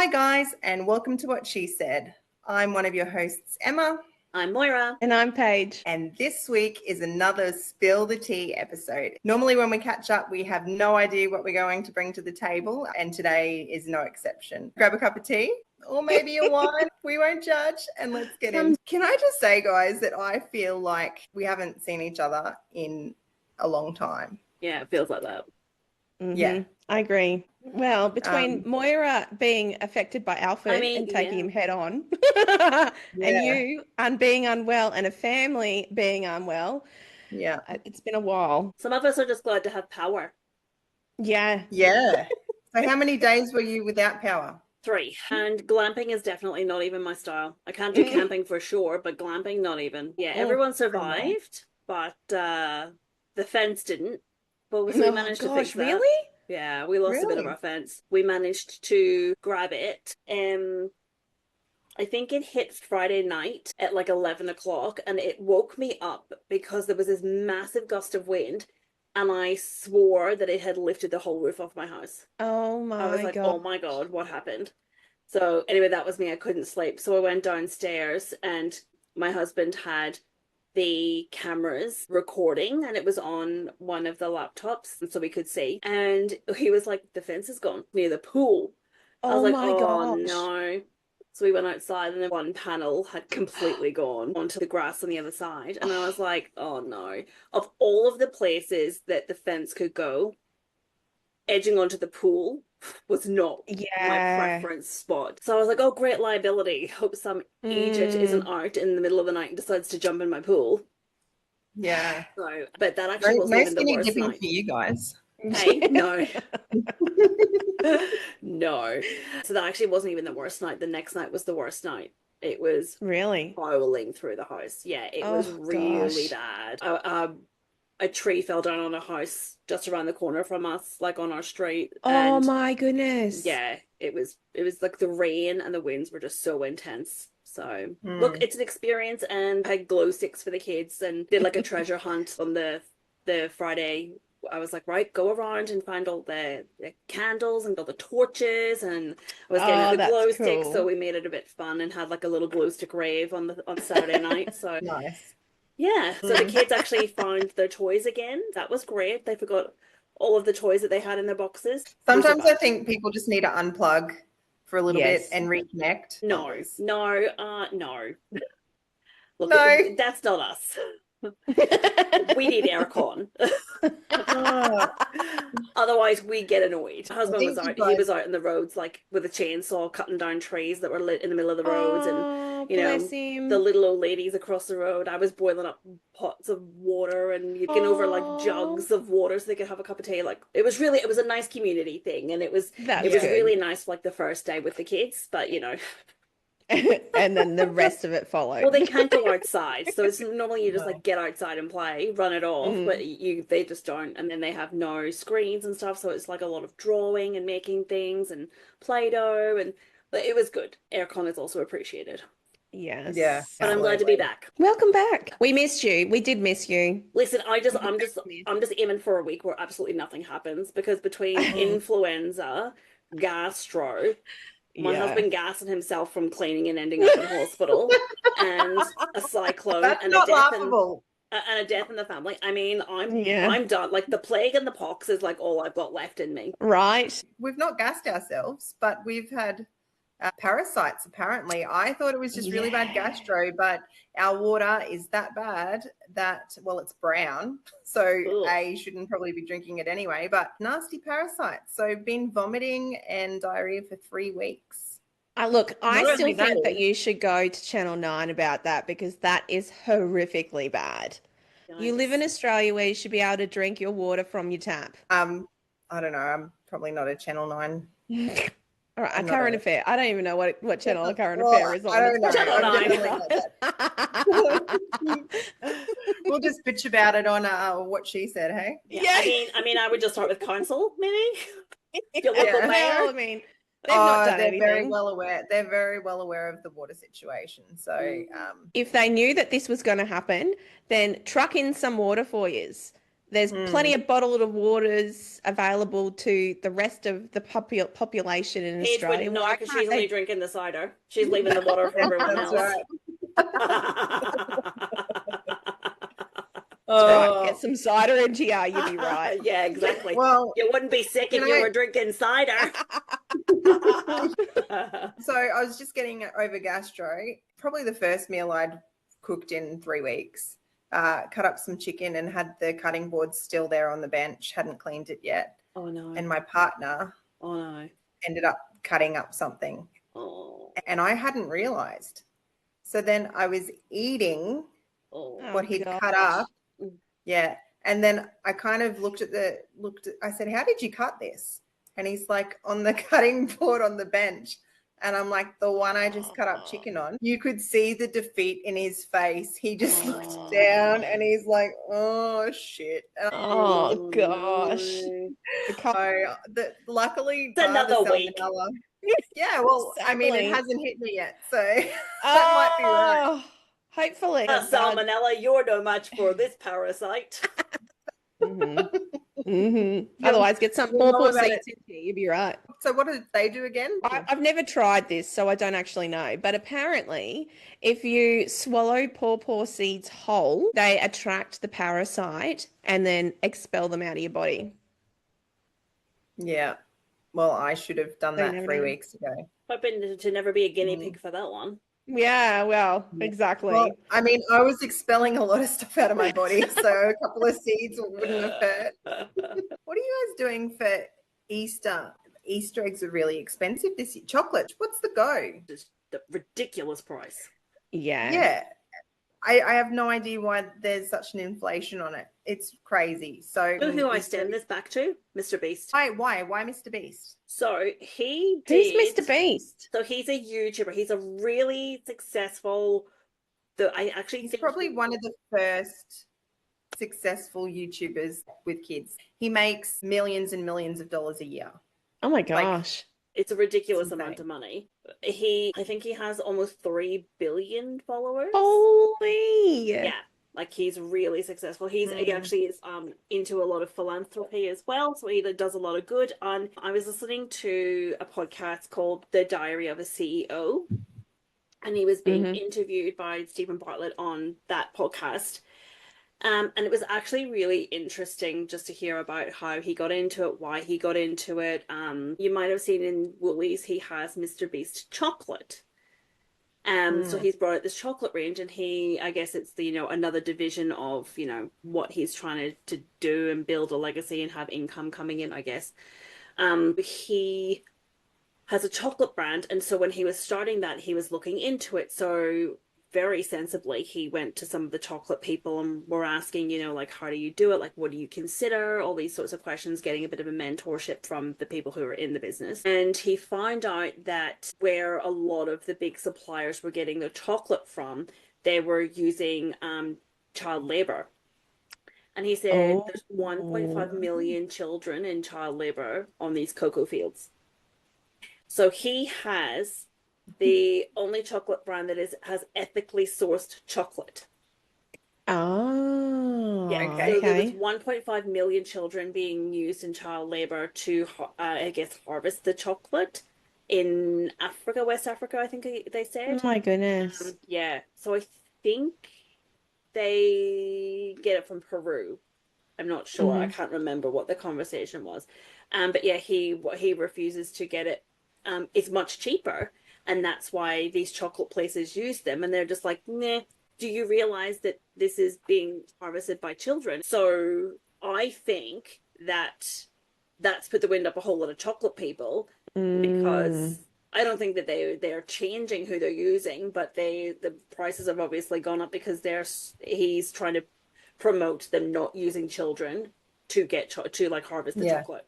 Hi, guys, and welcome to What She Said. I'm one of your hosts, Emma. I'm Moira. And I'm Paige. And this week is another Spill the Tea episode. Normally when we catch up, we have no idea what we're going to bring to the table, and today is no exception. Grab a cup of tea or maybe a wine. We won't judge, and let's get in. Can I just say, guys, that I feel like we haven't seen each other in a long time. Yeah, it feels like that. Mm-hmm. Yeah. I agree. Well, between Moira being affected by Alfred and taking him head on, and you being unwell and a family being unwell, it's been a while. Some of us are just glad to have power. Yeah. So how many days were you without power? 3. And glamping is definitely not even my style. I can't do camping for sure, but glamping, not even. Yeah, everyone survived, but the fence didn't. But we managed to fix that. Really? Yeah, we lost a bit of our fence. We managed to grab it. I think it hit Friday night at like 11 o'clock, and it woke me up because there was this massive gust of wind, and I swore that it had lifted the whole roof off my house. Oh my God. I was like, oh my God, what happened? So anyway, that was me. I couldn't sleep. So I went downstairs, and my husband had the cameras recording, and it was on one of the laptops, and so we could see. And he was like, the fence is gone near the pool. I was like, oh no. So we went outside, and then one panel had completely gone onto the grass on the other side. And I was like, oh no. Of all of the places that the fence could go, edging onto the pool was not my preference spot. So I was like, oh, great liability. Hope some idiot isn't out in the middle of the night and decides to jump in my pool. Yeah. So, but that actually wasn't even the worst night. For you guys. Hey, no. No. So that actually wasn't even the worst night. The next night was the worst night. It was really howling through the house. Yeah, it was really bad. A tree fell down on a house just around the corner from us, like on our street. Oh my goodness. Yeah, it was like the rain and the winds were just so intense. So look, it's an experience, and I had glow sticks for the kids and did like a treasure hunt on the Friday. I was like, right, go around and find all the candles and all the torches, and I was getting the glow sticks, so we made it a bit fun and had like a little glow stick rave on Saturday night. So nice. Yeah, so the kids actually found their toys again. That was great. They forgot all of the toys that they had in their boxes. Sometimes I think people just need to unplug for a little bit and reconnect. No. Look, no. That's not us. We need aircon. Otherwise we get annoyed. My husband was out. He was out in the roads like with a chainsaw cutting down trees that were lit in the middle of the roads, and the little old ladies across the road. I was boiling up pots of water and getting over like jugs of water so they could have a cup of tea. Like it was a nice community thing, and it was really nice for like the first day with the kids, but and then the rest of it followed. Well, they can't go outside, so it's normally you just like get outside and play, run it off, but they just don't. And then they have no screens and stuff, so it's like a lot of drawing and making things and Play-Doh, but it was good. Aircon is also appreciated. Yes. Yeah. But I'm glad to be back. Welcome back. We missed you. We did miss you. Listen, I'm just aiming for a week where absolutely nothing happens, because between influenza, gastro, my husband gassing himself from cleaning and ending up in hospital, and a cyclone, and a death in the family. I mean, I'm done. Like the plague and the pox is like all I've got left in me. Right. We've not gassed ourselves, but we've had parasites. Apparently, I thought it was just really bad gastro, but our water is that bad that it's brown, so I shouldn't probably be drinking it anyway. But nasty parasites. So been vomiting and diarrhea for 3 weeks. I still think that you should go to Channel 9 about that, because that is horrifically bad. Nice. You live in Australia where you should be able to drink your water from your tap. I don't know. I'm probably not a Channel 9. All right, a current affair. I don't even know what channel a current affair is on. I don't know. Channel 9. We'll just bitch about it on What She Said, hey? Yeah. I mean, I would just start with council, maybe. Your local mayor. Well, I mean, they've not done anything. Very well aware. They're very well aware of the water situation. So, if they knew that this was going to happen, then truck in some water for yous. There's plenty of bottled waters available to the rest of the population in Paige Australia. wouldn't know because she's only drinking the cider. She's leaving the water for everyone else. Right. Get some cider into you, you'd be right. Yeah, exactly. Well, you wouldn't be sick if you were drinking cider. So I was just getting over gastro. Probably the first meal I'd cooked in 3 weeks. Cut up some chicken and had the cutting board still there on the bench. Hadn't cleaned it yet. Oh no! And my partner, ended up cutting up something. Oh. And I hadn't realized. So then I was eating what he'd cut up. Yeah. And then I kind of I said, how did you cut this? And he's like, on the cutting board on the bench. And I'm like, the one I just cut up chicken on. You could see the defeat in his face. He just looked down and he's like, oh, shit. Oh, gosh. So luckily, it's another week. Yeah, well, exactly. I mean, it hasn't hit me yet. So that might be right. Hopefully. Salmonella, you're no match for this parasite. Otherwise, get some pawpaw seeds in here. You'd be right. So what did they do again? I've never tried this, so I don't actually know. But apparently, if you swallow pawpaw seeds whole, they attract the parasite and then expel them out of your body. Yeah. Well, I should have done that 3 weeks ago. Hoping to never be a guinea pig for that one. Yeah, well, exactly. Well, I mean, I was expelling a lot of stuff out of my body, so a couple of seeds wouldn't have hurt. What are you guys doing for Easter? Easter eggs are really expensive this year. Chocolate, what's the go? Just the ridiculous price. Yeah. Yeah. I have no idea why there's such an inflation on it. It's crazy. So you know who I stand this back to? Mr. Beast. Why Mr. Beast? So he did. Who's Mr. Beast? So he's a YouTuber. He's a really successful. He's probably one of the first successful YouTubers with kids. He makes millions and millions of dollars a year. Oh my gosh. It's a ridiculous amount of money. I think he has almost 3 billion followers. Holy! Yeah, like he's really successful. He actually is into a lot of philanthropy as well, so he does a lot of good. I was listening to a podcast called The Diary of a CEO, and he was being interviewed by Stephen Bartlett on that podcast. And it was actually really interesting just to hear about how he got into it, why he got into it. You might have seen in Woolies, he has Mr. Beast chocolate. So he's brought out this chocolate range, and I guess it's another division of, what he's trying to do and build a legacy and have income coming in, I guess. He has a chocolate brand, and so when he was starting that, he was looking into it. So very sensibly, he went to some of the chocolate people and were asking, like, how do you do it? Like, what do you consider? All these sorts of questions, getting a bit of a mentorship from the people who are in the business. And he found out that where a lot of the big suppliers were getting their chocolate from, they were using child labor. And he said there's 1.5 million children in child labor on these cocoa fields. So he has the only chocolate brand that has ethically sourced chocolate. Oh, yeah. Okay. So there was 1.5 million children being used in child labor to, harvest the chocolate in Africa, West Africa, I think they said. Oh my goodness. Yeah. So I think they get it from Peru. I'm not sure. I can't remember what the conversation was. But yeah, he refuses to get it. It's much cheaper. And that's why these chocolate places use them. And they're just like, nah, do you realize that this is being harvested by children? So I think that's put the wind up a whole lot of chocolate people, because I don't think that they're changing who they're using, but the prices have obviously gone up because he's trying to promote them not using children to harvest the chocolate.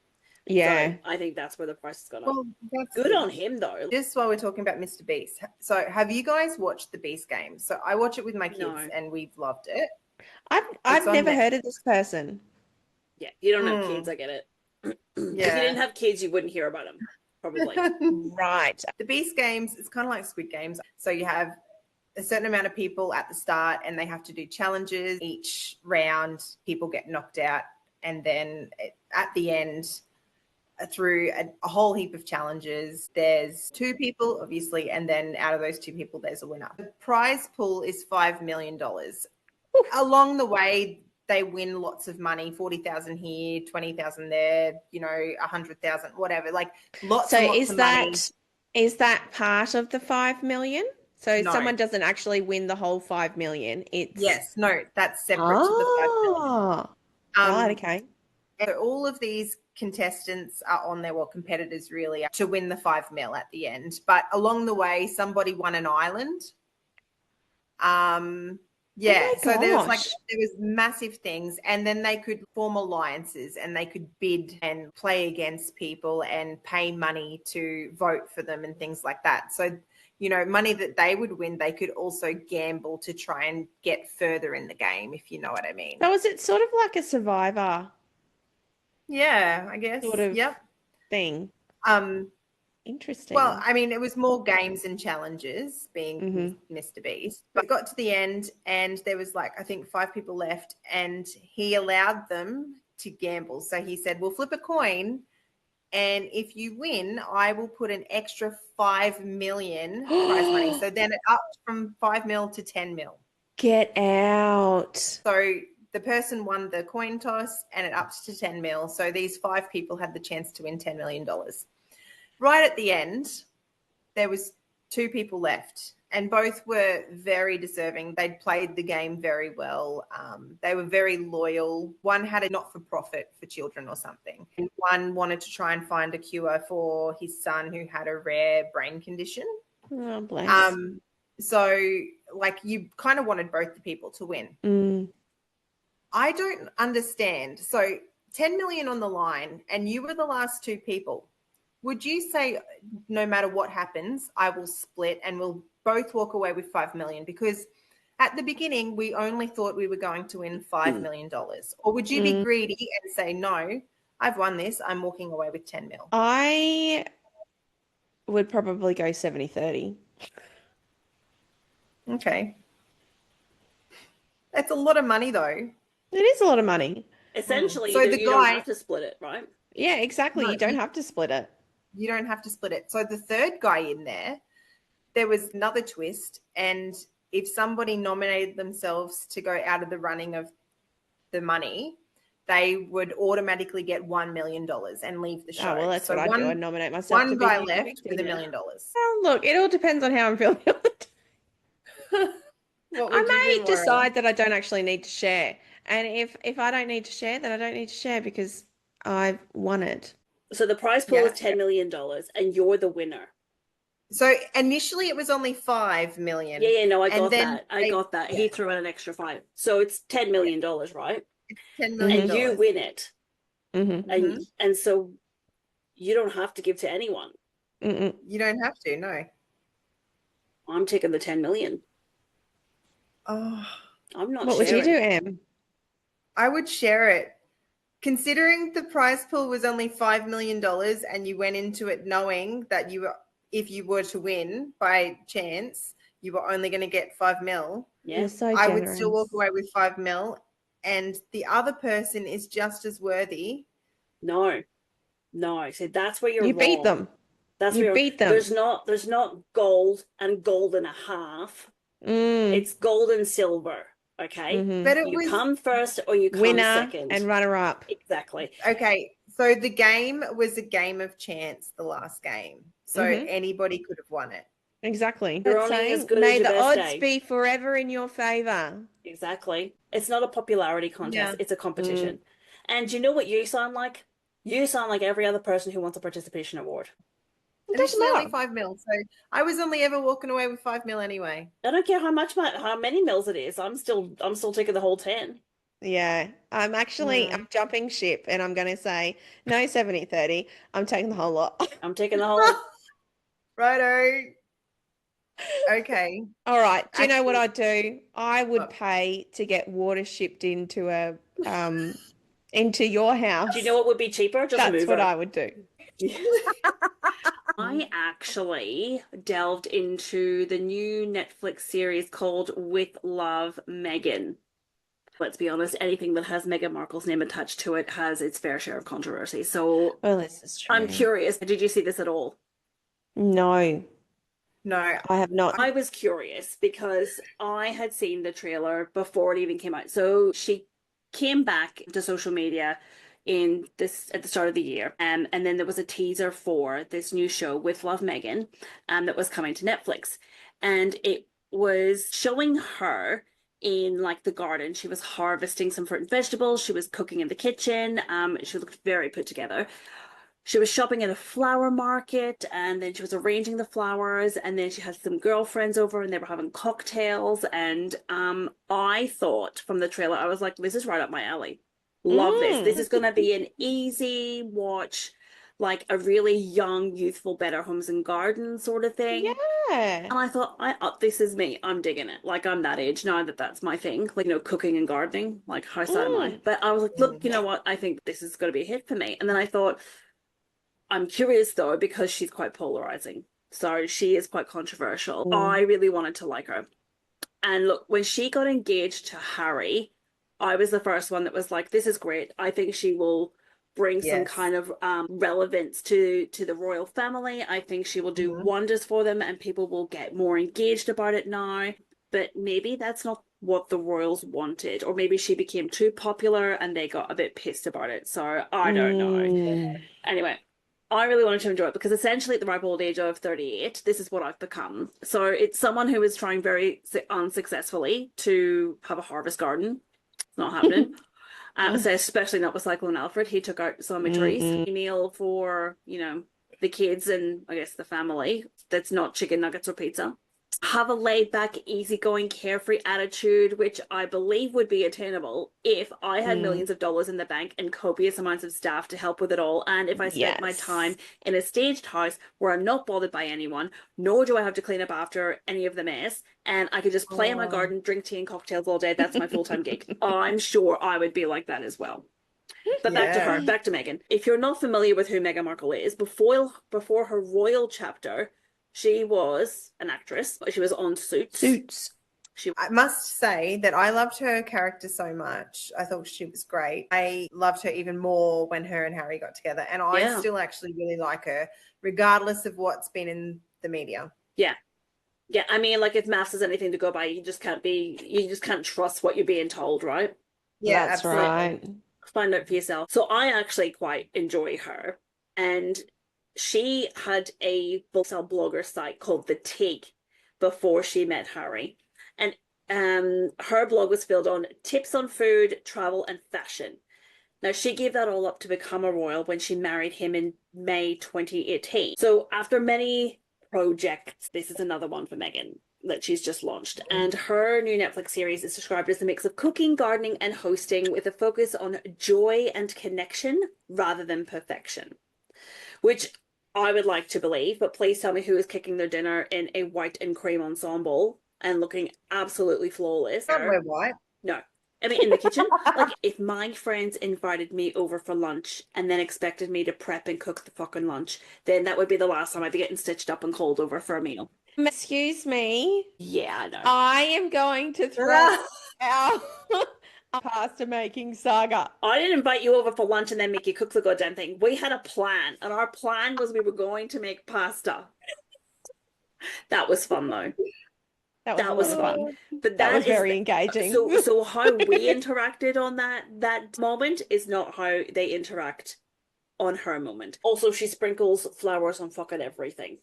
Yeah. So I think that's where the price has gone up. Well, that's good on him, though. Just while we're talking about Mr. Beast. So have you guys watched the Beast Games? So I watch it with my kids and we've loved it. I've never heard of this person. Yeah, you don't have kids, I get it. If you didn't have kids, you wouldn't hear about them, probably. Right. The Beast Games, it's kind of like Squid Games. So you have a certain amount of people at the start and they have to do challenges. Each round, people get knocked out And then at the end, through a whole heap of challenges, there's 2 people, obviously, and then out of those 2 people, there's a winner. The prize pool is $5 million. Along the way, they win lots of money, 40,000 here, 20,000 there, 100,000, whatever, like lots and lots of money. Is that part of the 5 million? So No. someone doesn't actually win the whole 5 million. Yes, no, that's separate to the 5 million. Right, okay. So all of these contestants are on there, well, competitors really, to win the 5 mil at the end. But along the way, somebody won an island. So there was massive things, and then they could form alliances and they could bid and play against people and pay money to vote for them and things like that. So, money that they would win, they could also gamble to try and get further in the game, if you know what I mean. So is it sort of like a Survivor? Yeah, I guess. Sort of thing. Interesting. Well, I mean, it was more games and challenges being Mr. Beast. But it got to the end and there was I think 5 people left, and he allowed them to gamble. So he said, we'll flip a coin, and if you win, I will put an extra 5 million prize money. So then it upped from 5 mil to 10 mil. Get out. So the person won the coin toss and it upped to 10 mil. So these 5 people had the chance to win $10 million. Right at the end, there was 2 people left, and both were very deserving. They'd played the game very well. They were very loyal. One had a not-for-profit for children or something. And one wanted to try and find a cure for his son who had a rare brain condition. Oh, bless. So, you kind of wanted both the people to win. Mm. I don't understand. So 10 million on the line, and you were the last 2 people. Would you say, no matter what happens, I will split and we'll both walk away with $5 million? Because at the beginning, we only thought we were going to win $5 million. Or would you be greedy and say, no, I've won this, I'm walking away with 10 mil? I would probably go 70-30. Okay. That's a lot of money, though. It is a lot of money. Essentially, so you don't have to split it, right? Yeah, exactly. No, you don't have to split it. You don't have to split it. So the third guy in there was another twist. And if somebody nominated themselves to go out of the running of the money, they would automatically get $1 million and leave the show. Oh, well, that's what I do. I nominate myself. One guy left with $1 million. Oh, look, it all depends on how I'm feeling. I may decide that I don't actually need to share. And if I don't need to share, then I don't need to share because I've won it. So the prize pool is $10 million and you're the winner. So initially it was only 5 million. Yeah, no, I got that. I got that. Yeah. He threw in an extra 5. So it's $10 million, right? It's $10 million. And you win it. Mm-hmm. And so you don't have to give to anyone. Mm-mm. You don't have to, no. I'm taking the 10 million. Oh. I'm not What sharing. would you do, Em? I would share it. Considering the prize pool was only $5 million and you went into it knowing that if you were to win by chance, you were only going to get 5 mil. Yeah, so I would still walk away with 5 mil, and the other person is just as worthy. No. So that's where you're You wrong. beat them. You beat them. There's not gold and gold and a half. It's gold and silver. Okay, but you come first or you come winner second and runner up. Exactly. Okay, so the game was a game of chance, the last game. So anybody could have won it. Exactly. You're only as good May as your the best odds day. be forever in your favor. Exactly. It's not a popularity contest. It's a competition. And you know what you sound like? You sound like every other person who wants a participation award. It's only 5 mil, so I was only ever walking away with 5 mil anyway. I don't care how many mils it is. I'm still taking the whole 10. Yeah, I'm jumping ship, and I'm going to say no 70-30. I'm taking the whole lot. I'm taking the whole lot. Righto. Okay. All right. Do you know what I'd do? I would pay to get water shipped into into your house. Do you know what would be cheaper? Just That's what I would do. I actually delved into the new Netflix series called With Love, Meghan. let's be honest, anything that has Meghan Markle's name attached to it has its fair share of controversy. So, well, this is true. I'm curious. Did you see this at all? No. No, I have not. I was curious because I had seen the trailer before it even came out. So she came back to social media at the start of the year, and then there was a teaser for this new show with Love Meghan, that was coming to Netflix, and it was showing her in like the garden. She was harvesting some fruit and vegetables. She was cooking in the kitchen. She looked very put together. She was shopping at a flower market, and then she was arranging the flowers, and then she had some girlfriends over and they were having cocktails. And I thought from the trailer, I was like, this is right up my alley. Love this. This is going to be an easy watch, like a really young, youthful Better Homes and Gardens sort of thing. Yeah. And I thought, this is me. I'm digging it. Like, I'm that age now that's my thing. Like, cooking and gardening. Like, how sad am I? But I was like, look, you know what? I think this is going to be a hit for me. And then I thought, I'm curious though, because she's quite polarizing. So she is quite controversial. I really wanted to like her. And look, when she got engaged to Harry, I was the first one that was like, this is great. I think she will bring some kind of relevance to the royal family. I think she will do wonders for them and people will get more engaged about it now. But maybe that's not what the royals wanted, or maybe she became too popular and they got a bit pissed about it. So I don't know. Anyway, I really wanted to enjoy it because essentially at the ripe old age of 38, this is what I've become. So it's someone who is trying very unsuccessfully to have a harvest garden. It's not happening. So especially not with Cyclone Alfred. He took out so many trees. Meal for, the kids and I guess the family that's not chicken nuggets or pizza. Have a laid back, easygoing, carefree attitude, which I believe would be attainable if I had millions of dollars in the bank and copious amounts of staff to help with it all. And if I spent my time in a staged house where I'm not bothered by anyone, nor do I have to clean up after any of the mess, and I could just play in my garden, drink tea and cocktails all day. That's my full-time gig. I'm sure I would be like that as well. But back to her, back to Meghan. If you're not familiar with who Meghan Markle is, before her royal chapter, she was an actress. She was on Suits. I must say that I loved her character so much. I thought she was great. I loved her even more when her and Harry got together. And I still actually really like her, regardless of what's been in the media. Yeah. Yeah, I mean, like, if maths is anything to go by, you just can't trust what you're being told, right? Yeah, that's absolutely. right. Find out for yourself. So I actually quite enjoy her. And she had a book-sell blogger site called The Tig before she met Harry. And her blog was filled on tips on food, travel, and fashion. Now, she gave that all up to become a royal when she married him in May 2018. So after many projects, this is another one for Meghan that she's just launched. And her new Netflix series is described as a mix of cooking, gardening, and hosting with a focus on joy and connection rather than perfection. Which I would like to believe, but please tell me who is cooking their dinner in a white and cream ensemble and looking absolutely flawless. Don't wear white. No. I mean, in the kitchen. Like, if my friends invited me over for lunch and then expected me to prep and cook the fucking lunch, then that would be the last time I'd be getting stitched up and called over for a meal. Excuse me. Yeah, I know. I am going to throw our pasta making saga. I didn't invite you over for lunch and then make you cook the goddamn thing. We had a plan, and our plan was we were going to make pasta. That was fun, though. That was fun. But that was very engaging. So how we interacted on that moment is not how they interact on her moment. Also, she sprinkles flowers on fucking everything.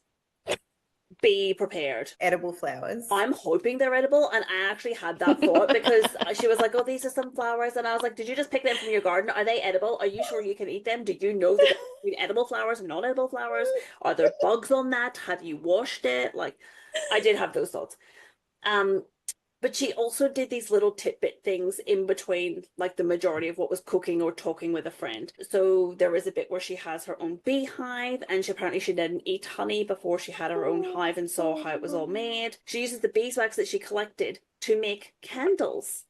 Be prepared. Edible flowers. I'm hoping they're edible, and I actually had that thought because she was like, oh, these are some flowers, and I was like, did you just pick them from your garden? Are they edible? Are you sure you can eat them? Do you know the difference between edible flowers and non-edible flowers? Are there bugs on that? Have you washed it? Like, I did have those thoughts. But she also did these little tidbit things in between, like the majority of what was cooking or talking with a friend. So there is a bit where she has her own beehive, and she didn't eat honey before she had her own hive and saw how it was all made. She uses the beeswax that she collected to make candles.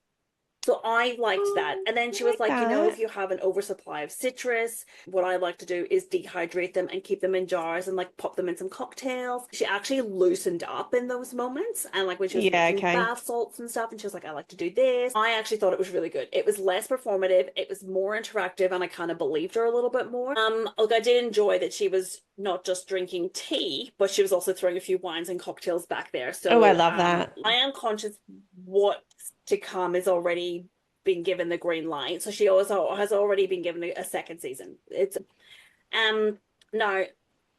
So I liked that. And then she was like, you know, if you have an oversupply of citrus, what I like to do is dehydrate them and keep them in jars and like pop them in some cocktails. She actually loosened up in those moments. And like when she was making bath salts and stuff, and she was like, I like to do this. I actually thought it was really good. It was less performative. It was more interactive, and I kind of believed her a little bit more. Look, I did enjoy that she was not just drinking tea, but she was also throwing a few wines and cocktails back there. So I love that. I am conscious what's to come is already been given the green light. So she also has already been given a second season. It's now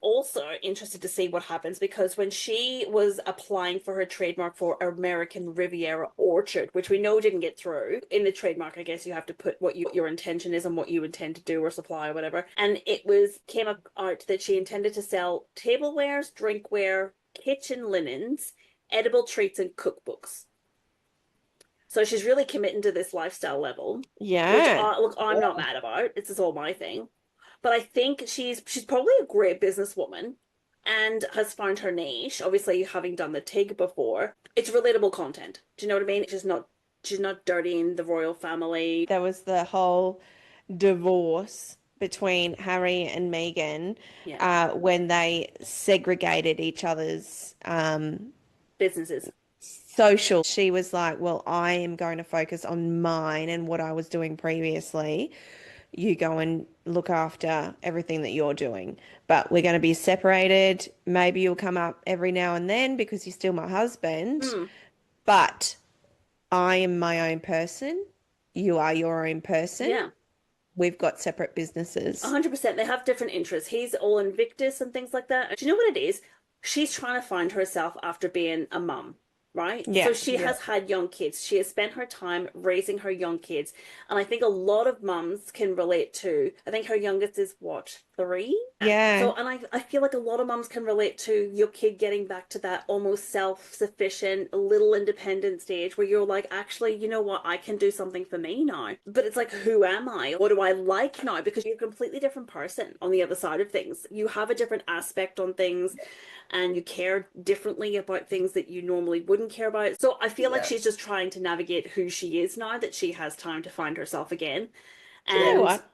also interested to see what happens, because when she was applying for her trademark for American Riviera Orchard, which we know didn't get through, in the trademark I guess you have to put what your intention is and what you intend to do or supply or whatever, and it came out that she intended to sell tablewares, drinkware, kitchen linens, edible treats, and cookbooks. So she's really committing to this lifestyle level. Yeah. Which I'm not mad about. This is all my thing. But I think she's probably a great businesswoman and has found her niche. Obviously, having done the TIG before, it's relatable content. Do you know what I mean? She's not dirtying the royal family. There was the whole divorce between Harry and Meghan when they segregated each other's businesses. Social. She was like, well, I am going to focus on mine and what I was doing previously. You go and look after everything that you're doing, but we're going to be separated. Maybe you'll come up every now and then because you're still my husband, but I am my own person. You are your own person. Yeah. We've got separate businesses. 100%. They have different interests. He's all Invictus and things like that. Do you know what it is? She's trying to find herself after being a mum. Right? Yeah. So she has had young kids. She has spent her time raising her young kids. And I think a lot of mums can relate to, I think her youngest is what, 3? Yeah. So, and I feel like a lot of mums can relate to your kid getting back to that almost self-sufficient, little independent stage where you're like, actually, you know what? I can do something for me now. But it's like, who am I? What do I like now? Because you're a completely different person on the other side of things. You have a different aspect on things, and you care differently about things that you normally wouldn't care about. So I feel like she's just trying to navigate who she is now that she has time to find herself again. And you know what?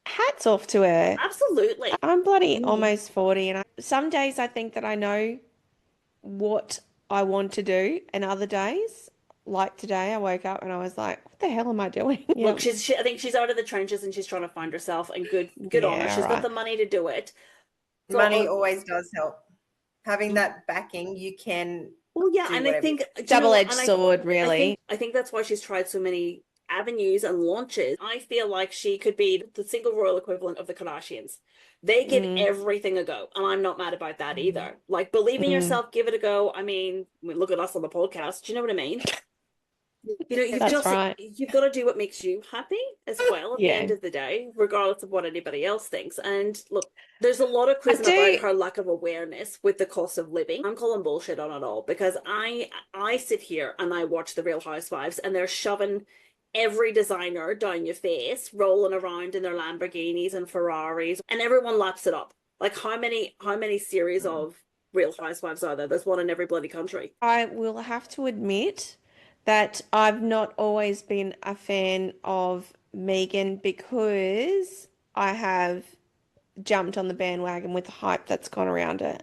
Hats off to her. Absolutely. I'm bloody almost 40, and some days I think that I know what I want to do, and other days, like today, I woke up and I was like, what the hell am I doing? Look, I think she's out of the trenches and she's trying to find herself, and good on her. She's got the money to do it. So money always does help. Having that backing, you can. Well, yeah, and I think double-edged sword, really. I think that's why she's tried so many avenues and launches. I feel like she could be the single royal equivalent of the Kardashians. They give everything a go, and I'm not mad about that either. Like, believe in yourself, give it a go. I mean, look at us on the podcast. Do you know what I mean? You know, you've got to do what makes you happy as well at the end of the day, regardless of what anybody else thinks. And look, there's a lot of quizzing about her lack of awareness with the cost of living. I'm calling bullshit on it all, because I sit here and I watch the Real Housewives, and they're shoving every designer down your face, rolling around in their Lamborghinis and Ferraris, and everyone laps it up. Like, how many series of Real Housewives are there? There's one in every bloody country. I will have to admit that I've not always been a fan of Meghan, because I have jumped on the bandwagon with the hype that's gone around it.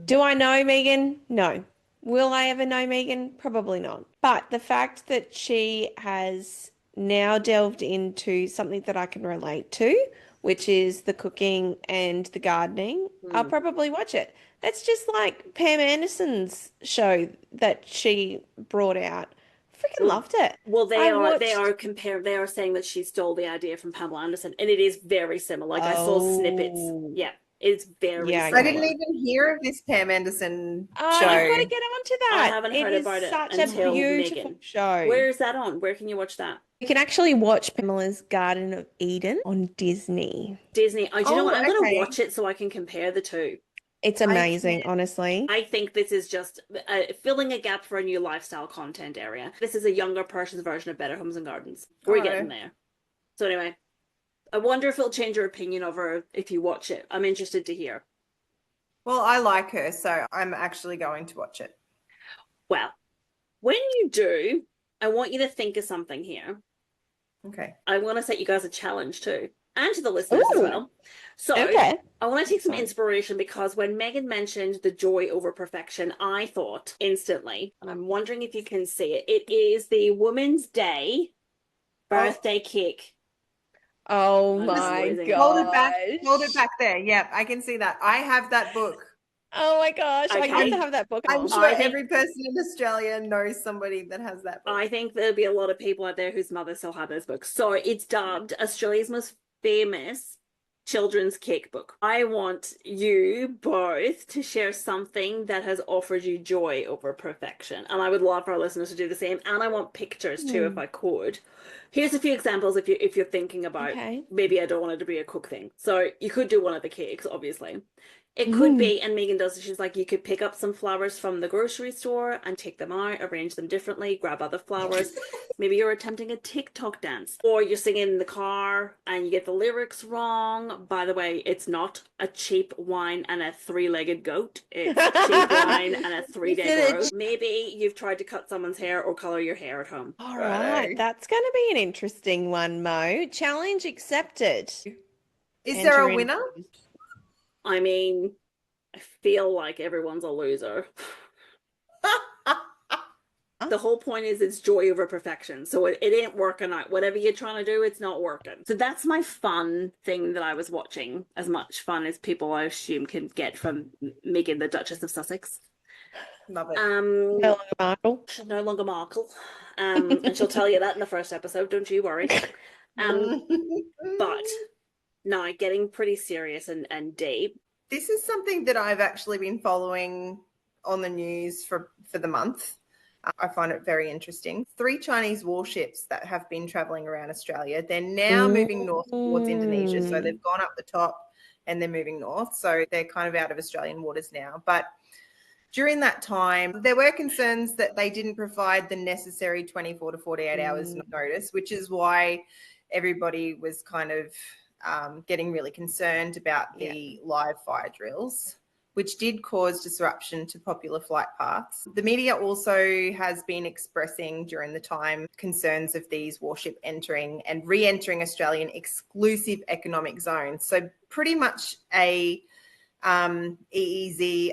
Do I know Meghan? No. Will I ever know Meghan? Probably not. But the fact that she has now delved into something that I can relate to, which is the cooking and the gardening, I'll probably watch it. That's just like Pam Anderson's show that she brought out. Freaking loved it. Well, they are saying that she stole the idea from Pamela Anderson, and it is very similar. Like, I saw snippets. Yeah, it's very similar. I didn't even hear of this Pam Anderson show. You've got to get onto that. I haven't heard about it until such a beautiful Meghan. show. Where is that on? Where can you watch that? You can actually watch Pamela's Garden of Eden on Disney. Disney. Do you know what? I'm going to watch it so I can compare the two. It's amazing, honestly. I think this is just filling a gap for a new lifestyle content area. This is a younger person's version of Better Homes and Gardens. We're getting there. So anyway, I wonder if it'll change your opinion of her if you watch it. I'm interested to hear. Well, I like her, so I'm actually going to watch it. Well, when you do, I want you to think of something here. Okay. I want to set you guys a challenge too, and to the listeners as well. So okay. I want to take some inspiration because when Meghan mentioned the joy over perfection, I thought instantly, and I'm wondering if you can see it, it is the Women's Day birthday cake. Oh my God. Hold it back there. Yep, I can see that. I have that book. Oh my gosh, Okay. I have to have that book. I'm sure every person in Australia knows somebody that has that book. I think there'll be a lot of people out there whose mothers still have those books. So it's dubbed Australia's most famous children's cake book. I want you both to share something that has offered you joy over perfection. And I would love for our listeners to do the same. And I want pictures too, if I could. Here's a few examples if you're thinking about maybe I don't want it to be a cook thing. So you could do one of the cakes, obviously. It could be, and Meghan does it, she's like, you could pick up some flowers from the grocery store and take them out, arrange them differently, grab other flowers. Maybe you're attempting a TikTok dance. Or you're singing in the car and you get the lyrics wrong. By the way, it's not a cheap wine and a three-legged goat. It's cheap wine and a 3-day growth. Maybe you've tried to cut someone's hair or colour your hair at home. All right, that's going to be an interesting one, Mo. Challenge accepted. Is there a winner? I mean, I feel like everyone's a loser. The whole point is it's joy over perfection. So it ain't working out. Whatever you're trying to do, it's not working. So that's my fun thing that I was watching. As much fun as people, I assume, can get from Meghan, the Duchess of Sussex. Love it. No longer Markle. No longer Markle. And she'll tell you that in the first episode. Don't you worry. But... no, getting pretty serious and deep. This is something that I've actually been following on the news for the month. I find it very interesting. 3 Chinese warships that have been traveling around Australia. They're now moving north towards Indonesia. So they've gone up the top and they're moving north. So they're kind of out of Australian waters now. But during that time, there were concerns that they didn't provide the necessary 24 to 48 hours notice, which is why everybody was kind of getting really concerned about the live fire drills, which did cause disruption to popular flight paths. The media also has been expressing during the time concerns of these warship entering and re-entering Australian exclusive economic zones. So pretty much EEZ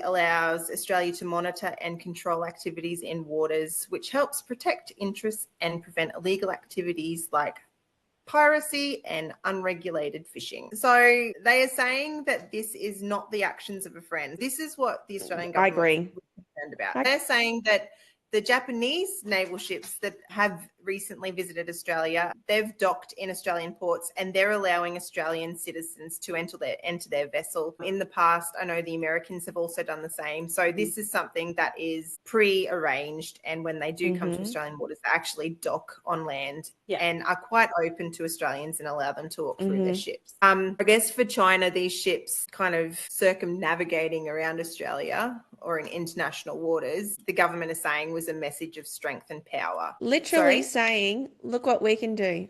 allows Australia to monitor and control activities in waters, which helps protect interests and prevent illegal activities like piracy and unregulated fishing. So they are saying that this is not the actions of a friend. This is what the Australian government is concerned about. They're saying that the Japanese naval ships that have recently visited Australia, they've docked in Australian ports and they're allowing Australian citizens to enter their vessel. In the past, I know the Americans have also done the same. So this is something that is pre-arranged, and when they do come to Australian waters, they actually dock on land and are quite open to Australians and allow them to walk through their ships. I guess for China, these ships kind of circumnavigating around Australia or in international waters, the government is saying was a message of strength and power. Literally saying, look what we can do.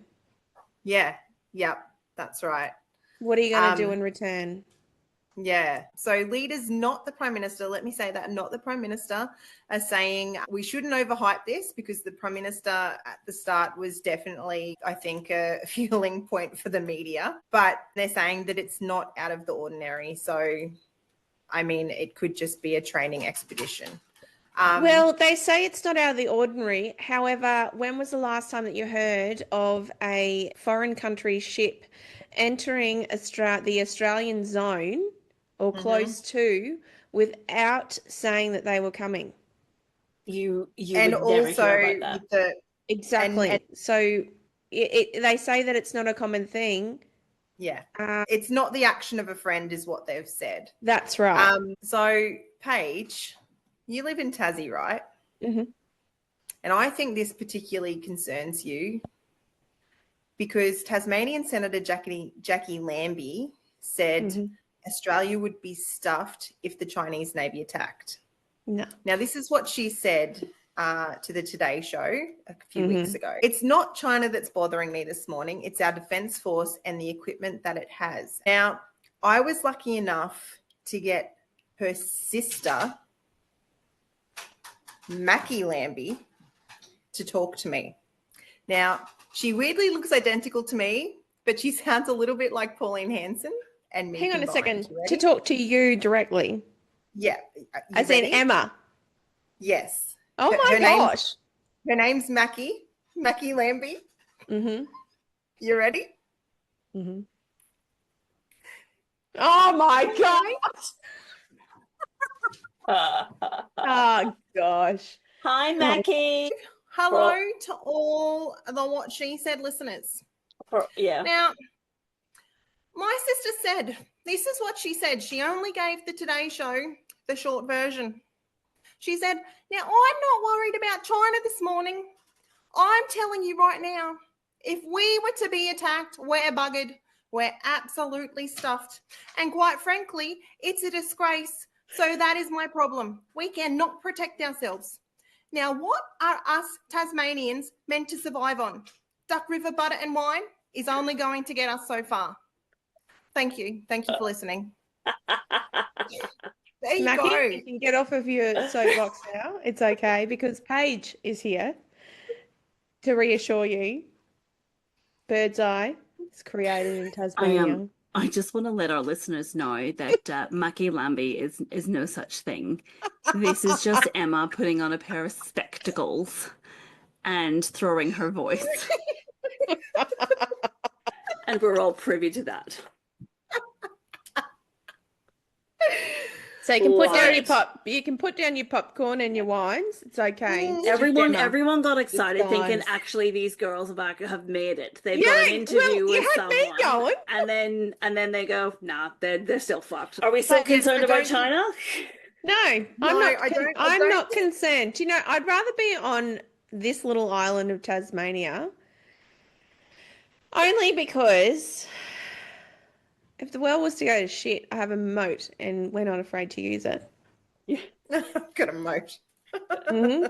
Yeah. Yep. That's right. What are you going to do in return? Yeah. So leaders, not the Prime Minister, let me say that, not the Prime Minister, are saying we shouldn't overhype this, because the Prime Minister at the start was definitely, I think, a fueling point for the media. But they're saying that it's not out of the ordinary. So, I mean, it could just be a training expedition. Well, they say it's not out of the ordinary. However, when was the last time that you heard of a foreign country ship entering the Australian zone or close to without saying that they were coming? You and would also never hear about that. Exactly. So they say that it's not a common thing. Yeah. It's not the action of a friend is what they've said. That's right. So, Paige, you live in Tassie, right? Mm-hmm. And I think this particularly concerns you because Tasmanian Senator Jackie Lambie said Australia would be stuffed if the Chinese Navy attacked. No. Now, this is what she said to the Today Show a few weeks ago. It's not China that's bothering me this morning. It's our Defence Force and the equipment that it has. Now, I was lucky enough to get her sister, Mackie Lambie, to talk to me. Now, she weirdly looks identical to me, but she sounds a little bit like Pauline Hanson and me. Hang on a combined. second. To talk to you directly? Yeah. As in Emma? Yes. Oh, my gosh. Her name's Mackie Lambie. Mm-hmm. You ready? Mm-hmm. Oh, my God. Oh, gosh. Hi, Mackie. Hello to all the What She Said listeners. Yeah. Now, my sister said, this is what she said. She only gave the Today Show the short version. She said, now, I'm not worried about China this morning. I'm telling you right now, if we were to be attacked, we're buggered. We're absolutely stuffed. And quite frankly, it's a disgrace. So that is my problem. We cannot protect ourselves. Now, what are us Tasmanians meant to survive on? Duck River butter and wine is only going to get us so far. Thank you. Thank you for listening. There you Mackie, go. you can get off of your soapbox now. It's okay, because Paige is here to reassure you. Bird's Eye is created in Tasmania. I just want to let our listeners know that Mackie Lambie is no such thing. This is just Emma putting on a pair of spectacles and throwing her voice. And we're all privy to that. So you can put down your popcorn and your wines. It's okay. Everyone got excited thinking actually these girls have made it. They've got an interview with someone. And then they go, nah, they're still fucked. Are we still concerned about China? No, I'm not concerned. You know, I'd rather be on this little island of Tasmania only because if the world was to go to shit, I have a moat and we're not afraid to use it. Yeah. Got a moat. Mm-hmm.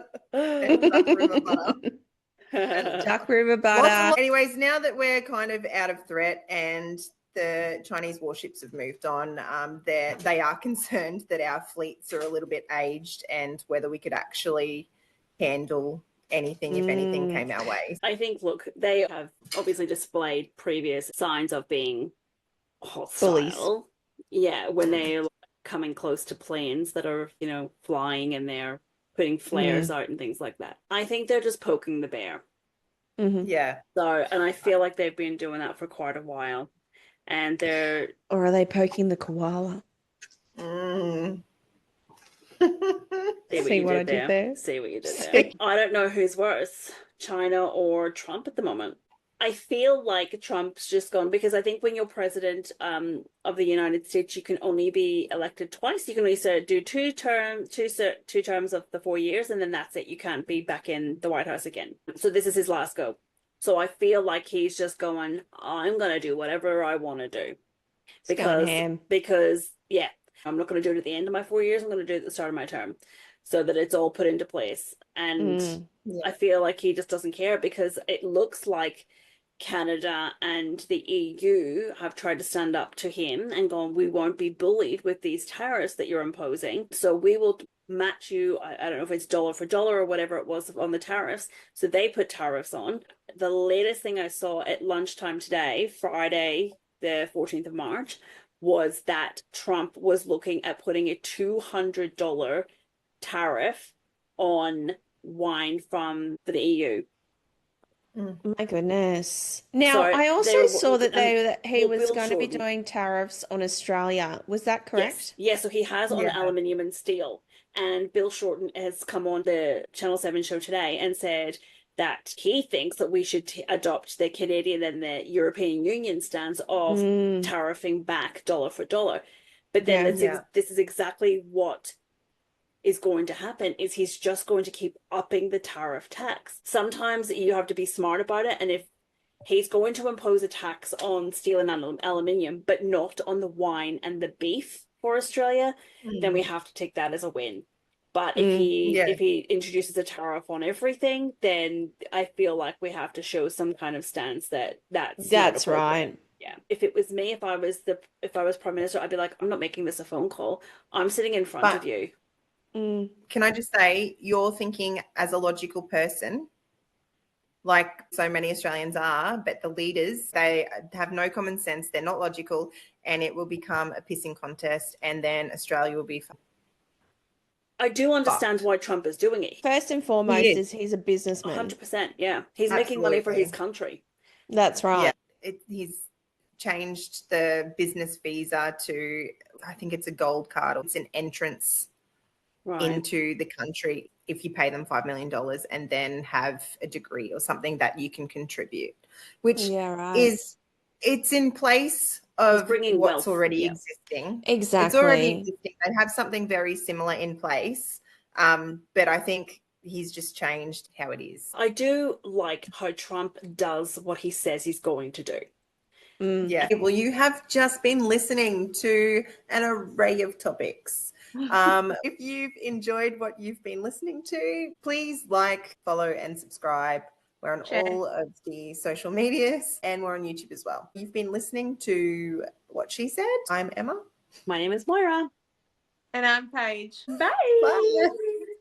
Duck River butter. Anyways, now that we're kind of out of threat and the Chinese warships have moved on, they are concerned that our fleets are a little bit aged and whether we could actually handle anything if anything came our way. I think, look, they have obviously displayed previous signs of being hostile. Bullies. Yeah, when they're coming close to planes that are, flying and they're putting flares out and things like that. I think they're just poking the bear. Mm-hmm. Yeah. So, and I feel like they've been doing that for quite a while. And or are they poking the koala? Mm. See what I did there? See what you did there. I don't know who's worse, China or Trump at the moment. I feel like Trump's just gone because I think when you're president of the United States, you can only be elected twice. You can only do two terms of the 4 years, and then that's it. You can't be back in the White House again. So this is his last go. So I feel like he's just going, I'm going to do whatever I want to do. Because yeah, I'm not going to do it at the end of my 4 years. I'm going to do it at the start of my term so that it's all put into place. And I feel like he just doesn't care because it looks like Canada and the EU have tried to stand up to him and gone, we won't be bullied with these tariffs that you're imposing. So we will match you. I don't know if it's dollar for dollar or whatever it was on the tariffs. So they put tariffs on. The latest thing I saw at lunchtime today, Friday, the 14th of March, was that Trump was looking at putting a $200 tariff on wine from the EU. My goodness. Now, I also saw that he was going to be doing tariffs on Australia. Was that correct? Yes. So he has on aluminium and steel. And Bill Shorten has come on the Channel 7 show today and said that he thinks that we should adopt the Canadian and the European Union stance of tariffing back dollar for dollar. But then this is exactly what is going to happen, is he's just going to keep upping the tariff tax. Sometimes you have to be smart about it, and if he's going to impose a tax on steel and aluminium, but not on the wine and the beef for Australia, then we have to take that as a win. But if he introduces a tariff on everything, then I feel like we have to show some kind of stance that's right. Yeah. If it was me, if I was Prime Minister, I'd be like, I'm not making this a phone call. I'm sitting in front of you. Can I just say, you're thinking as a logical person, like so many Australians are, but the leaders, they have no common sense. They're not logical, and it will become a pissing contest, and then Australia will be I do understand why Trump is doing it. First and foremost is he's a businessman. 100%, yeah. He's making money for his country. That's right. Yeah. He's changed the business visa to, I think it's a gold card. It's an entrance into the country if you pay them $5 million and then have a degree or something that you can contribute, which is, it's in place of what's wealth. Already existing. Exactly. It's already existing. They have something very similar in place. But I think he's just changed how it is. I do like how Trump does what he says he's going to do. Yeah. Well, you have just been listening to an array of topics. If you've enjoyed what you've been listening to, please like, follow, and subscribe. We're on all of the social medias, and we're on YouTube as well. You've been listening to What She Said. I'm Emma. My name is Moira. And I'm Paige. Bye. Bye.